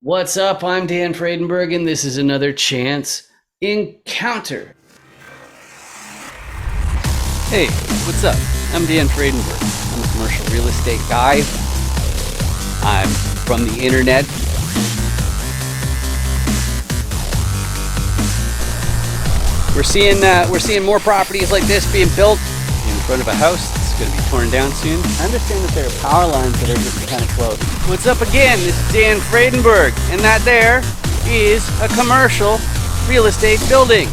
What's up? I'm Dan Fredenberg, and this is another Chance Encounter. Hey, what's up? I'm Dan Fredenberg. I'm a commercial real estate guy. I'm from the internet. We're seeing more properties like this being built in front of a house that's going to be torn down soon. I understand that there are power lines that are just kind of close. What's up again? This is Dan Fredenberg, and that there is a commercial real estate building.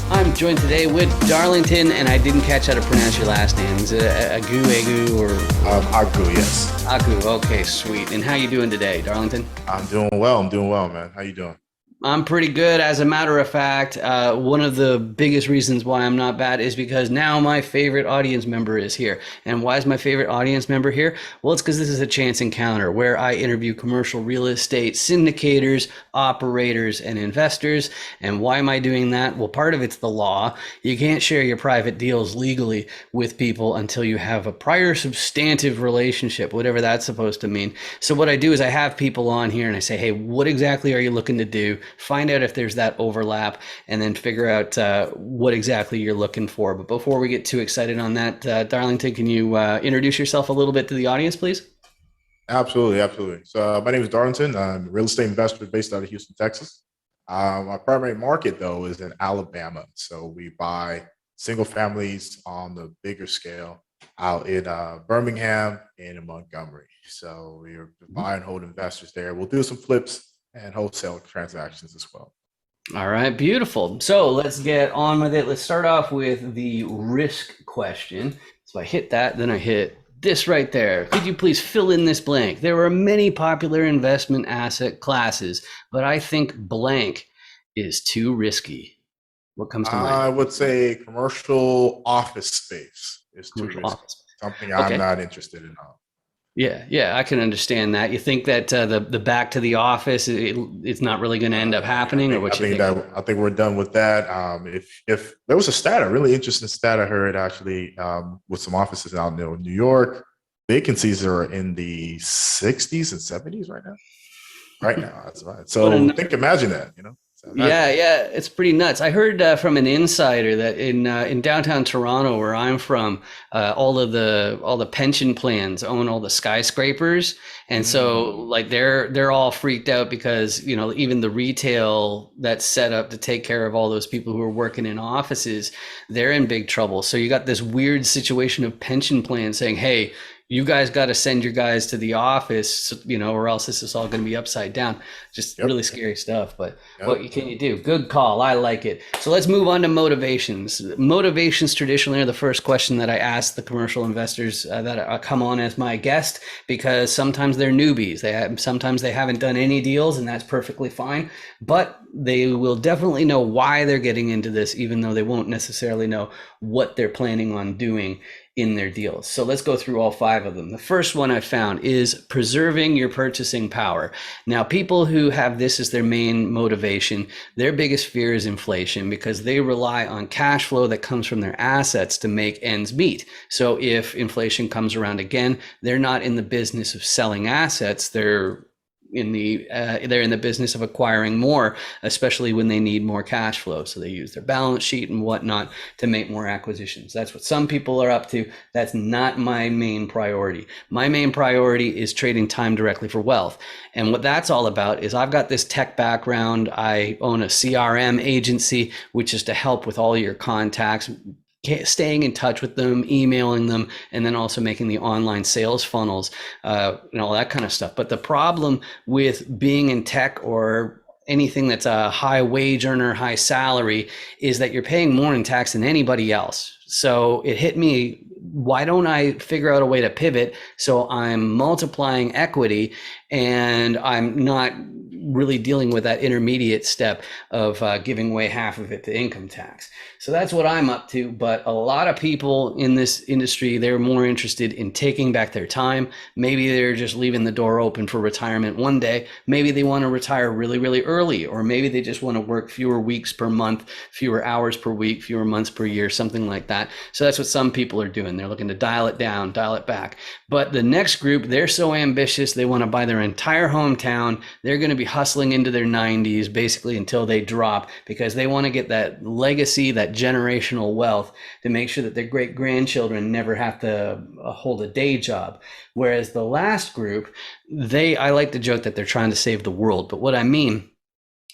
I'm joined today with Darlington, and I didn't catch how to pronounce your last name. Is it Agu, or? Agu, yes. Agu, okay, sweet. And how you doing today, Darlington? I'm doing well, man. How you doing? I'm pretty good. As a matter of fact, one of the biggest reasons why I'm not bad is because now my favorite audience member is here. And why is my favorite audience member here? Well, it's because this is a chance encounter where I interview commercial real estate syndicators, operators, and investors. And why am I doing that? Well, part of it's the law. You can't share your private deals legally with people until you have a prior substantive relationship, whatever that's supposed to mean. So what I do is I have people on here and I say, hey, what exactly are you looking to do? Find out if there's that overlap, and then figure out what exactly you're looking for. But before we get too excited on that, Darlington, can you introduce yourself a little bit to the audience, please? Absolutely. So my name is Darlington. I'm a real estate investor based out of Houston, Texas. My primary market, though, is in Alabama. So we buy single families on the bigger scale out in Birmingham and in Montgomery. So we're buy and hold investors there. We'll do some flips and wholesale transactions as well. All right, beautiful. So let's get on with it. Let's start off with the risk question. So I hit that, then I hit this right there. Could you please fill in this blank? There are many popular investment asset classes, but I think blank is too risky. What comes to mind? I would say commercial office space is too Commercial risky. office. Something Okay. I'm not interested in. Yeah, I can understand that. You think that the back to the office, it's not really going to end up happening, or what you think? I think we're done with that. If there was a stat, a really interesting stat I heard actually, with some offices out in New York, vacancies are in the 60s and 70s right now. Right now, that's right. So imagine that, Yeah, it's pretty nuts. I heard from an insider that in downtown Toronto, where I'm from, all the pension plans own all the skyscrapers, and so like they're all freaked out because even the retail that's set up to take care of all those people who are working in offices, they're in big trouble. So you got this weird situation of pension plans saying, "Hey, you guys got to send your guys to the office, or else this is all going to be upside down." Just really scary stuff. But what can you do? Good call. I like it. So let's move on to motivations. Motivations traditionally are the first question that I ask the commercial investors that come on as my guest, because sometimes they're newbies. Sometimes they haven't done any deals, and that's perfectly fine. But they will definitely know why they're getting into this, even though they won't necessarily know what they're planning on doing in their deals. So let's go through all 5 of them. The first one I found is preserving your purchasing power. Now, people who have this as their main motivation, their biggest fear is inflation, because they rely on cash flow that comes from their assets to make ends meet. So if inflation comes around again, they're not in the business of selling assets. They're in the business of acquiring more, especially when they need more cash flow. So they use their balance sheet and whatnot to make more acquisitions. That's what some people are up to. That's not my main priority. My main priority is trading time directly for wealth. And what that's all about is I've got this tech background. I own a CRM agency, which is to help with all your contacts, staying in touch with them, emailing them, and then also making the online sales funnels, and all that kind of stuff. But the problem with being in tech or anything that's a high wage earner, high salary, is that you're paying more in tax than anybody else. So it hit me, why don't I figure out a way to pivot so I'm multiplying equity and I'm not really dealing with that intermediate step of giving away half of it to income tax. So that's what I'm up to. But a lot of people in this industry, they're more interested in taking back their time. Maybe they're just leaving the door open for retirement one day. Maybe they want to retire really, really early, or maybe they just want to work fewer weeks per month, fewer hours per week, fewer months per year, something like that. So that's what some people are doing. doing. They're looking to dial it down, dial it back. But the next group, they're so ambitious, they want to buy their entire hometown. They're going to be hustling into their 90s basically until they drop, because they want to get that legacy, that generational wealth, to make sure that their great grandchildren never have to hold a day job. Whereas the last group, I like to joke that they're trying to save the world. But what I mean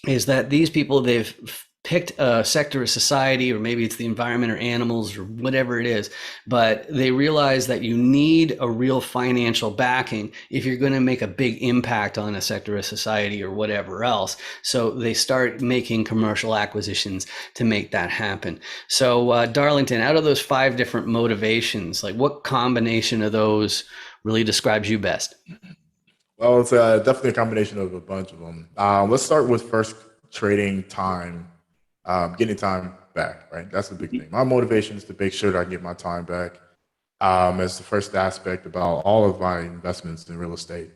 is that these people, they've picked a sector of society, or maybe it's the environment or animals or whatever it is, but they realize that you need a real financial backing if you're going to make a big impact on a sector of society or whatever else. So they start making commercial acquisitions to make that happen. So Darlington, out of those 5 different motivations, like what combination of those really describes you best? Well, it's definitely a combination of a bunch of them. Let's start with first trading time, getting time back, right? That's the big thing. My motivation is to make sure that I get my time back as the first aspect about all of my investments in real estate.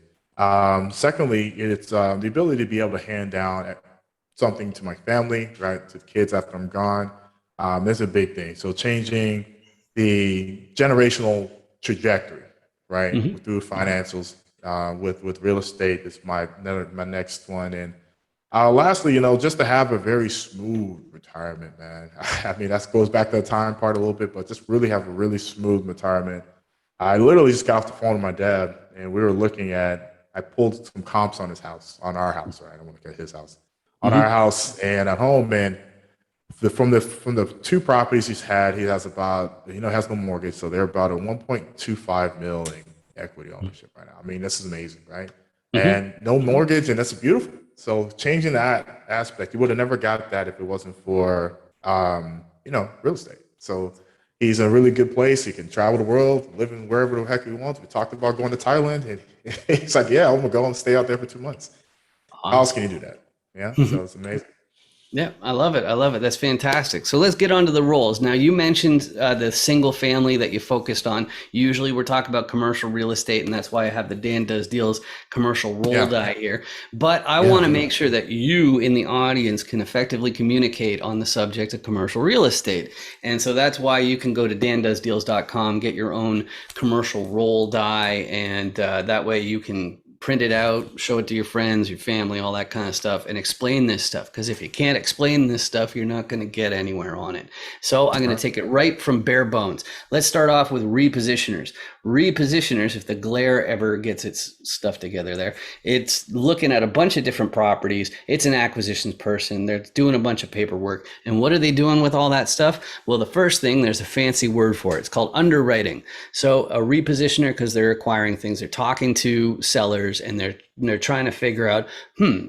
Secondly, it's the ability to be able to hand down something to my family, right, to the kids after I'm gone. That's a big thing. So changing the generational trajectory, right, through financials, with real estate is my next one. And lastly, just to have a very smooth retirement, man. I mean, that goes back to the time part a little bit, but just really have a really smooth retirement. I literally just got off the phone with my dad, and we were I pulled some comps on our house, right? I don't want to get his house, on our house and at home. And from the 2 properties he has about, has no mortgage. So they're about a 1.25 million in equity ownership right now. I mean, this is amazing, right? And no mortgage, and that's beautiful. So changing that aspect, you would have never got that if it wasn't for, real estate. So he's in a really good place. He can travel the world, live in wherever the heck he wants. We talked about going to Thailand, and he's like, yeah, I'm gonna go and stay out there for 2 months. Awesome. How else can you do that? Yeah, so it's amazing. Yeah, I love it. I love it. That's fantastic. So let's get on to the roles. Now, you mentioned the single family that you focused on. Usually we're talking about commercial real estate, and that's why I have the Dan Does Deals commercial role die here. But I want to make sure that you in the audience can effectively communicate on the subject of commercial real estate. And so that's why you can go to dandoesdeals.com, get your own commercial role die, and that way you can print it out, show it to your friends, your family, all that kind of stuff, and explain this stuff. Because if you can't explain this stuff, you're not going to get anywhere on it. So I'm going to take it right from bare bones. Let's start off with repositioners. Repositioners, if the glare ever gets its stuff together there, it's looking at a bunch of different properties. It's an acquisitions person. They're doing a bunch of paperwork. And what are they doing with all that stuff? Well, the first thing, there's a fancy word for it. It's called underwriting. So a repositioner, because they're acquiring things, they're talking to sellers, and they're trying to figure out,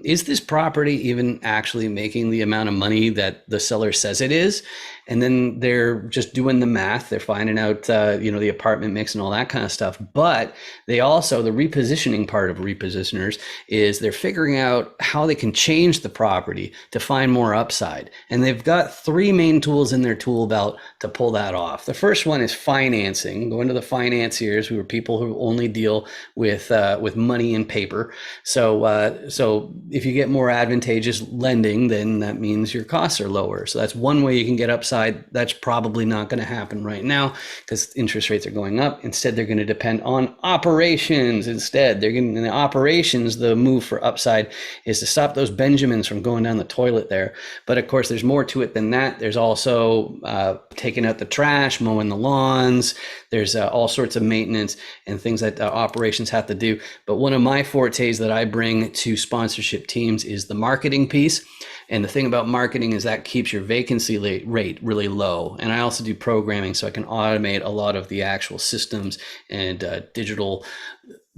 is this property even actually making the amount of money that the seller says it is? And then they're just doing the math. They're finding out, the apartment mix and all that kind of stuff. But they also, the repositioning part of repositioners is they're figuring out how they can change the property to find more upside. And they've got 3 main tools in their tool belt to pull that off. The first one is financing. Going to the financiers, who are people who only deal with money and paper. So if you get more advantageous lending, then that means your costs are lower. So that's one way you can get upside. That's probably not going to happen right now because interest rates are going up. Instead, they're going to depend on operations. Instead, they're getting in the operations. The move for upside is to stop those Benjamins from going down the toilet there. But of course, there's more to it than that. There's also taking out the trash, mowing the lawns. There's all sorts of maintenance and things that operations have to do. But one of my fortes that I bring to sponsorship teams is the marketing piece. And the thing about marketing is that keeps your vacancy rate really low. And I also do programming, so I can automate a lot of the actual systems and digital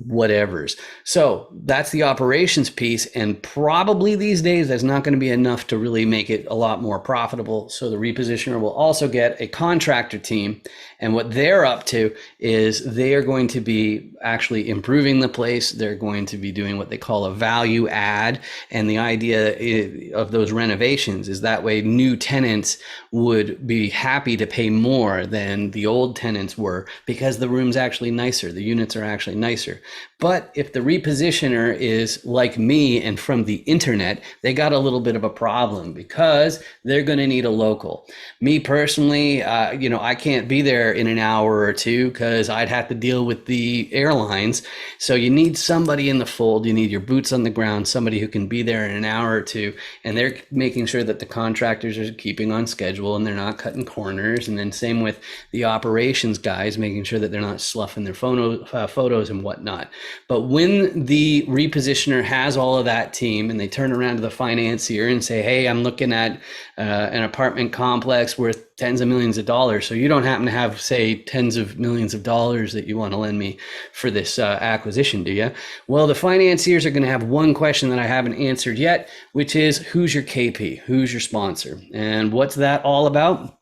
whatevers. So that's the operations piece. And probably these days, that's not going to be enough to really make it a lot more profitable. So the repositioner will also get a contractor team. And what they're up to is they are going to be actually improving the place. They're going to be doing what they call a value add. And the idea of those renovations is that way new tenants would be happy to pay more than the old tenants were because the room's actually nicer. The units are actually nicer. But if the repositioner is like me and from the internet, they got a little bit of a problem because they're going to need a local. Me personally, I can't be there in an hour or two because I'd have to deal with the airlines. So you need somebody in the fold. You need your boots on the ground, somebody who can be there in an hour or two, and they're making sure that the contractors are keeping on schedule and they're not cutting corners. And then same with the operations guys, making sure that they're not sloughing their photos and whatnot. But when the repositioner has all of that team and they turn around to the financier and say, hey, I'm looking at an apartment complex worth tens of millions of dollars. So you don't happen to have, say, tens of millions of dollars that you want to lend me for this acquisition, do you? Well, the financiers are going to have one question that I haven't answered yet, which is who's your KP? Who's your sponsor? And what's that all about?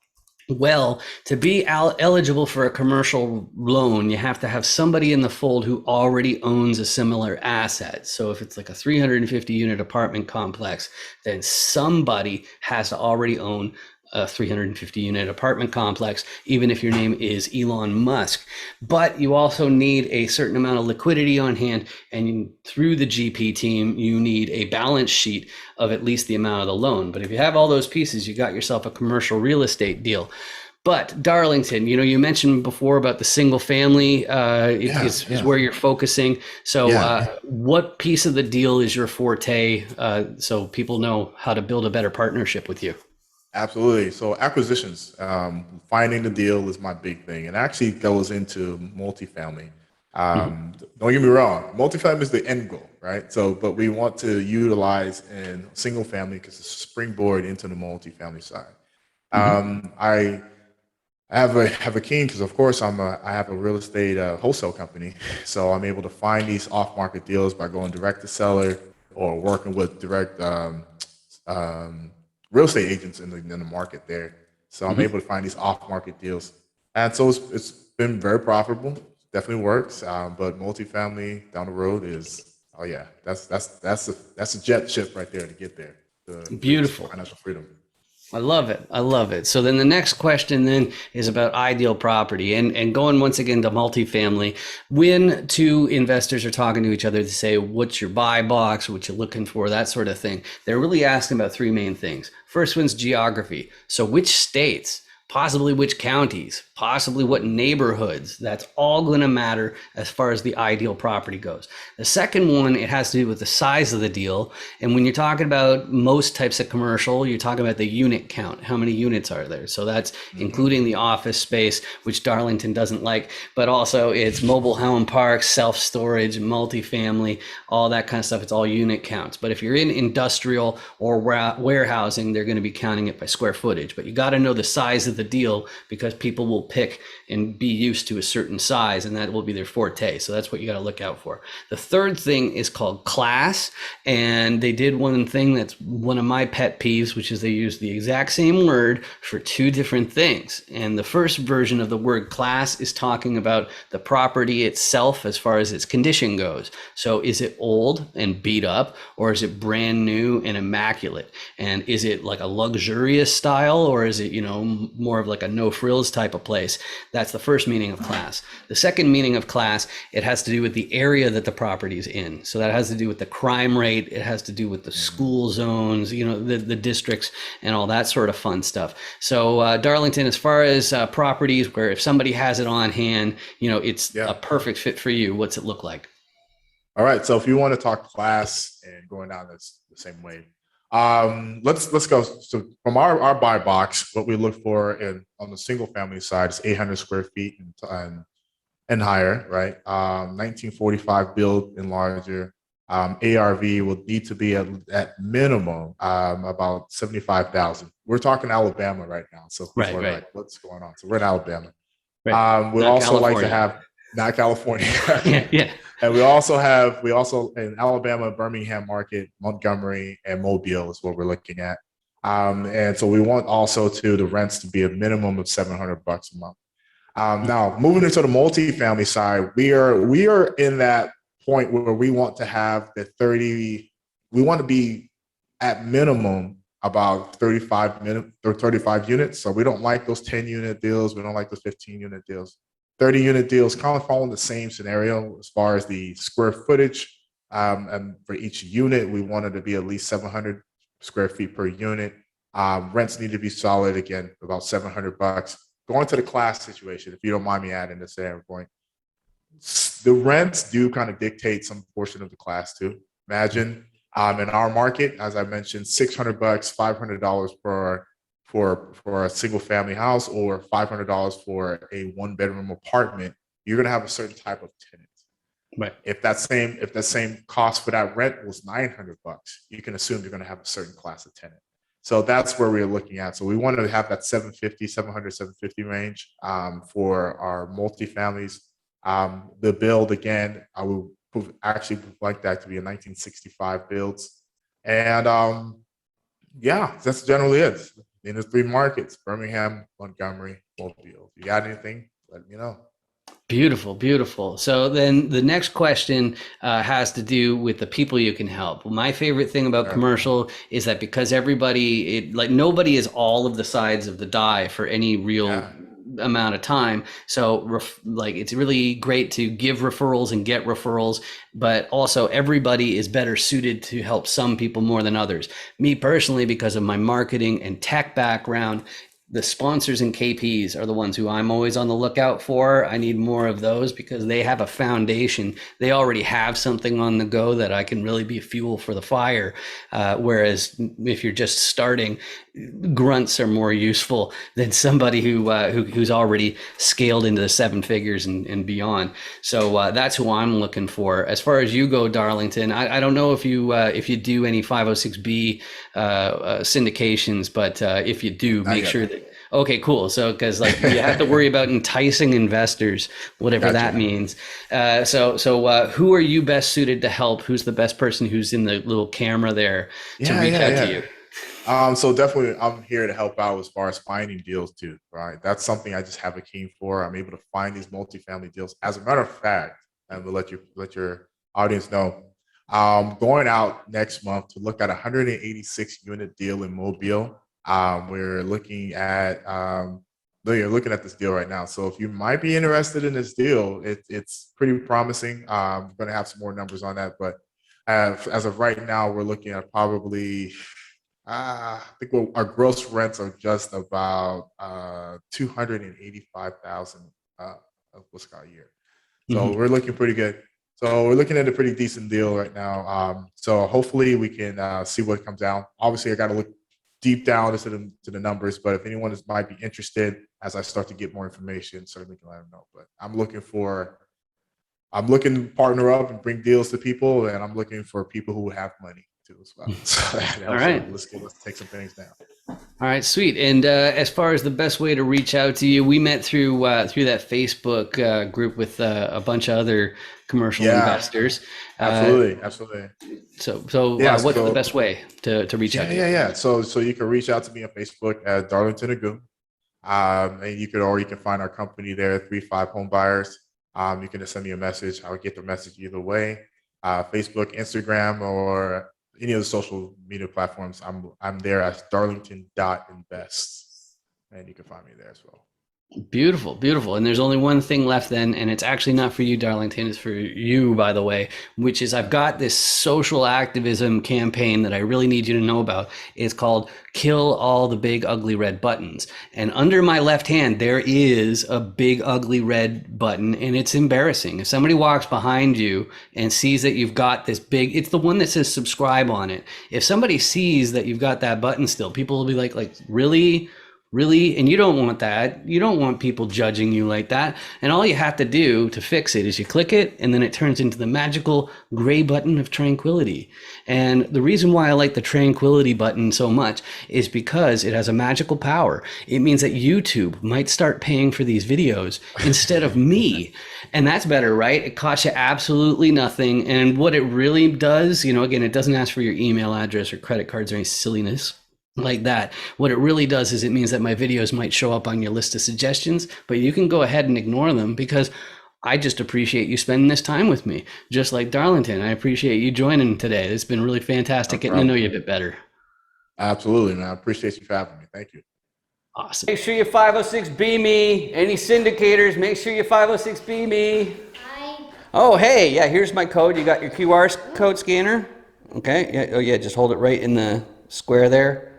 Well, to be eligible for a commercial loan, you have to have somebody in the fold who already owns a similar asset. So if it's like a 350 unit apartment complex, then somebody has to already own a 350 unit apartment complex, even if your name is Elon Musk. But you also need a certain amount of liquidity on hand, and through the GP team, you need a balance sheet of at least the amount of the loan. But if you have all those pieces, you got yourself a commercial real estate deal. But Darlington, you mentioned before about the single family is where you're focusing. So what piece of the deal is your forte so people know how to build a better partnership with you? Absolutely. So acquisitions, finding the deal is my big thing, and actually goes into multifamily. Don't get me wrong, multifamily is the end goal, right? So, but we want to utilize in single family because it's a springboard into the multifamily side. I have a keen because, of course, I have a real estate wholesale company, so I'm able to find these off market deals by going direct to seller or working with direct um, real estate agents in the market there. So I'm able to find these off market deals, and so it's been very profitable. Definitely works, but multifamily down the road is that's a jet ship right there to get there to reach Beautiful. financial freedom. I love it. I love it. So then the next question then is about ideal property and going once again to multifamily. When two investors are talking to each other to say, what's your buy box, what you're looking for, that sort of thing, they're really asking about three main things. First one's geography. So which states, possibly which counties, possibly what neighborhoods, that's all going to matter as far as the ideal property goes. The second one, it has to do with the size of the deal. And when you're talking about most types of commercial, you're talking about the unit count. How many units are there? So that's including the office space, which Darlington doesn't like, but also it's mobile home parks, self-storage, multifamily, all that kind of stuff. It's all unit counts. But if you're in industrial or warehousing, they're going to be counting it by square footage. But you got to know the size of the deal because people will pick and be used to a certain size, and that will be their forte. So that's what you got to look out for. The third thing is called class, and they did one thing that's one of my pet peeves, which is they use the exact same word for two different things. And the first version of the word class is talking about the property itself as far as its condition goes. So is it old and beat up, or is it brand new and immaculate? And is it like a luxurious style, or is it, more of like a no frills type of place? That's the first meaning of class. The second meaning of class, it has to do with the area that the property is in. So that has to do with the crime rate. It has to do with the school zones, the districts and all that sort of fun stuff. So Darlington, as far as properties where if somebody has it on hand, it's a perfect fit for you. What's it look like? All right. So if you want to talk class and going down this the same way, let's go. So from our buy box, what we look for on the single family side is 800 square feet and higher, right? 1945 build and larger. ARV will need to be at minimum about 75,000. We're talking Alabama right now, so people are like, "What's going on?" So we're in Alabama. Right. We Not also like to California. have not California. Yeah. And we also in Alabama, Birmingham market, Montgomery, and Mobile is what we're looking at. And so we want also the rents to be a minimum of $700 a month. Now moving into the multifamily side, we are in that point where we want to have the 30. We want to be at minimum about 35 units. So we don't like those 10 unit deals. We don't like those 15 unit deals. 30-unit deals kind of follow the same scenario as far as the square footage. And for each unit, we wanted to be at least 700 square feet per unit. Rents need to be solid, again, about $700. Going to the class situation, if you don't mind me adding this there, point. The rents do kind of dictate some portion of the class too. Imagine in our market, as I mentioned, $600, $500 for a single family house, or $500 for a 1-bedroom apartment. You're gonna have a certain type of tenant. Right. If that same cost for that rent was $900, you can assume you're gonna have a certain class of tenant. So that's where we're looking at. So we wanted to have that 750, 700, 750 range for our multifamilies. The build, again, I would actually like that to be a 1965 builds. And yeah, that's generally it. In the 3 markets, Birmingham, Montgomery, Mobile. If you got anything, let me know. Beautiful, beautiful. So then the next question has to do with the people you can help. My favorite thing about commercial is that because everybody, like nobody is all of the sides of the die for any real amount of time. So like it's really great to give referrals and get referrals, but also everybody is better suited to help some people more than others. Me personally, because of my marketing and tech background, the sponsors and KPs are the ones who I'm always on the lookout for. I need more of those because they have a foundation. They already have something on the go that I can really be fuel for the fire. Whereas if you're just starting, grunts are more useful than somebody who's already scaled into the 7 figures and beyond. So that's who I'm looking for. As far as you go, Darlington, I don't know if you do any 506B syndications, but if you do, make sure that. Okay, cool. So, because like you have to worry about enticing investors, whatever that means. So who are you best suited to help? Who's the best person who's in the little camera there to reach out to you? So definitely, I'm here to help out as far as finding deals too. Right, that's something I just have a keen for. I'm able to find these multifamily deals. As a matter of fact, and we'll let your audience know, going out next month to look at a 186 unit deal in Mobile. We're looking at you're looking at this deal right now. So if you might be interested in this deal, it's pretty promising. I'm going to have some more numbers on that, but as of right now, we're looking at probably. I think our gross rents are just about 285,000 a year. So we're looking pretty good. So we're looking at a pretty decent deal right now. So hopefully we can see what comes out. Obviously, I got to look deep down into the numbers, but if anyone might be interested, as I start to get more information, certainly can let them know. But I'm looking to partner up and bring deals to people, and I'm looking for people who have money too as well. So all right, let's take some things down. All right, sweet. And as far as the best way to reach out to you, we met through that Facebook group with a bunch of other commercial investors. Absolutely. So what's the best way to reach out to you? Yeah. So you can reach out to me on Facebook at Darlington Agoon. And you can find our company there, 35 Home Buyers. You can just send me a message. I'll get the message either way. Facebook, Instagram, or any of the social media platforms. I'm there as darlington.invest, and you can find me there as well. Beautiful. And there's only one thing left then, and it's actually not for you, Darlington, it's for you, by the way, which is I've got this social activism campaign that I really need you to know about. It's called Kill All the Big Ugly Red Buttons. And under my left hand, there is a big ugly red button, and it's embarrassing. If somebody walks behind you and sees that you've got this big, it's the one that says subscribe on it. If somebody sees that you've got that button still, people will be like, really? And you don't want that. You don't want people judging you like that. And all you have to do to fix it is you click it, and then it turns into the magical gray button of tranquility. And the reason why I like the tranquility button so much is because it has a magical power. It means that YouTube might start paying for these videos instead of me. And that's better, right? It costs you absolutely nothing. And what it really does, again, it doesn't ask for your email address or credit cards or any silliness like that. What it really does is it means that my videos might show up on your list of suggestions, but you can go ahead and ignore them because I just appreciate you spending this time with me. Just like Darlington, I appreciate you joining today. It's been really fantastic getting to know you a bit better. Absolutely, man. I appreciate you for having me. Thank you. Awesome. Make sure you 506B me. Any syndicators, make sure you 506B me. Hi. Oh, hey, yeah, here's my code. You got your QR code scanner? Okay, yeah, oh yeah, just hold it right in the square there.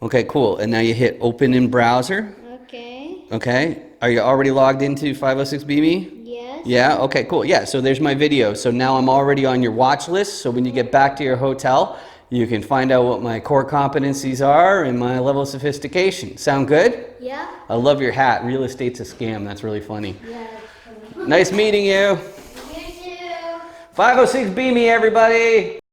Okay, cool. And now you hit open in browser. Okay. Okay, are you already logged into 506B me? Yes. Yeah, okay, cool. Yeah, so there's my video. So now I'm already on your watch list. So when you get back to your hotel, you can find out what my core competencies are and my level of sophistication. Sound good? Yeah. I love your hat. Real estate's a scam. That's really funny. Yeah. Nice meeting you. You too. 506B me, everybody.